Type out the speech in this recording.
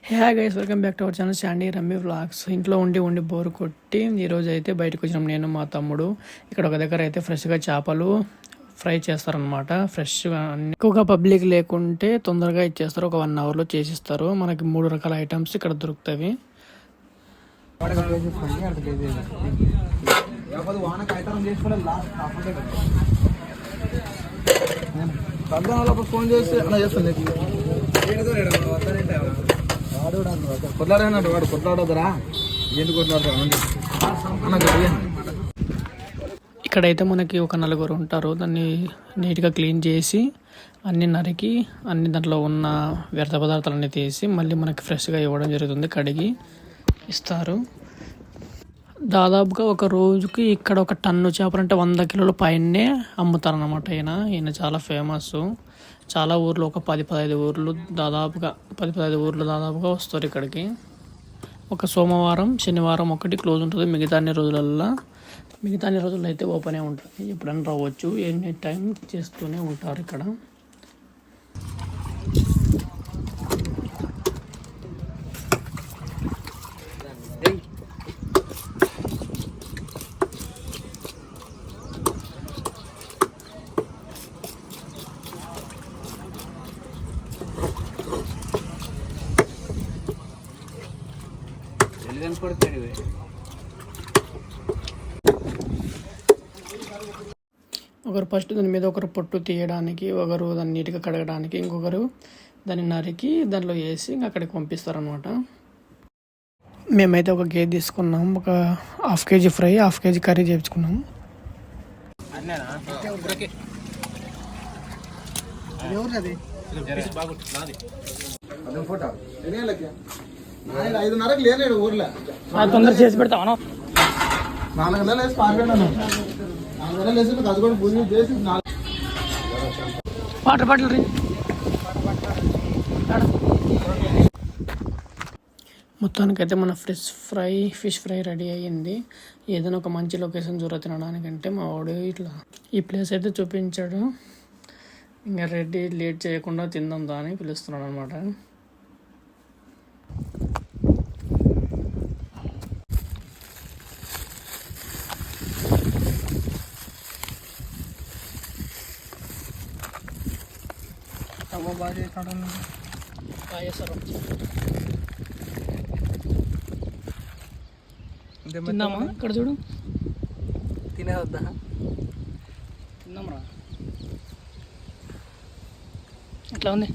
Hey guys, welcome back to our channel Sandy rummy vlogs. ఇంట్లో ఉండి bore కొట్టి ఈరోజు అయితే బయటకు వచ్చినాం నేను మా తమ్ముడు. ఇక్కడ ఒక దగ్గర అయితే ఫ్రెష్గా చేపలు ఫ్రై చేస్తారనమాట. ఫ్రెష్గా ఎక్కువగా పబ్లిక్ లేకుంటే తొందరగా ఇచ్చేస్తారు. ఒక 1 అవర్లో చేసిస్తారు. మనకి 3 రకాల ఐటమ్స్ ఇక్కడ దొరుకుతాయి. ఫోన్ చేసి కొట్లాడన్నాడు వాడు. కొట్లాడదురా, ఎందుకు కొట్లాడతావు? ఇక్కడైతే మనకి ఒక 4 ఉంటారు. దాన్ని నీట్గా క్లీన్ చేసి అన్ని నరికి అన్ని దాంట్లో ఉన్న వ్యర్థ పదార్థాలన్నీ తీసి మళ్ళీ మనకి ఫ్రెష్గా ఇవ్వడం జరుగుతుంది. కడిగి ఇస్తారు. దాదాపుగా ఒక రోజుకి ఇక్కడ ఒక టన్ను చేపలు అంటే 100 కిలోల పైనే అమ్ముతారన్నమాట. ఈయన చాలా ఫేమస్. చాలా ఊర్లు, ఒక 10-15 ఊర్లు దాదాపుగా 10-15 ఊర్లు దాదాపుగా వస్తారు ఇక్కడికి. ఒక సోమవారం శనివారం ఒకటి క్లోజ్ ఉంటుంది. మిగతా అన్ని రోజులలో అయితే ఓపెనే ఉంటుంది. ఎప్పుడైనా రావచ్చు. ఎనీ టైం చేస్తూనే ఉంటారు ఇక్కడ. ఒకరు ఫస్ట్ దాని మీద ఒకరు పొట్టు తీయడానికి, ఒకరు దాన్ని నీట్గా కడగడానికి, ఇంకొకరు దాన్ని నరికి దాంట్లో వేసి అక్కడికి పంపిస్తారనమాట. మేమైతే ఒక కేజీ తీసుకున్నాం. ఒక 1/2 కేజీ ఫ్రై, 1/2 కేజీ కర్రీ చేయించుకున్నాం. తొందర చేసి పెడతాను. 4 నెలలు వేసి పారిపోయినాను. 4 నెలలు వేసి అది కూడా పూజ చేసి వాటర్ బాటిల్ రీ. మొత్తానికైతే మన ఫిష్ ఫ్రై రెడీ అయ్యింది. ఏదైనా ఒక మంచి లొకేషన్ చూర తినడానికంటే మా వాడు ఇట్లా ఈ ప్లేస్ అయితే చూపించాడు. ఇంకా లేట్ చేయకుండా తిందాం దాన్ని పిలుస్తున్నాడు అనమాట. తిందామా? ఇక్కడ చూడు, తినేద్దా? తిందామరా. ఎట్లా ఉంది?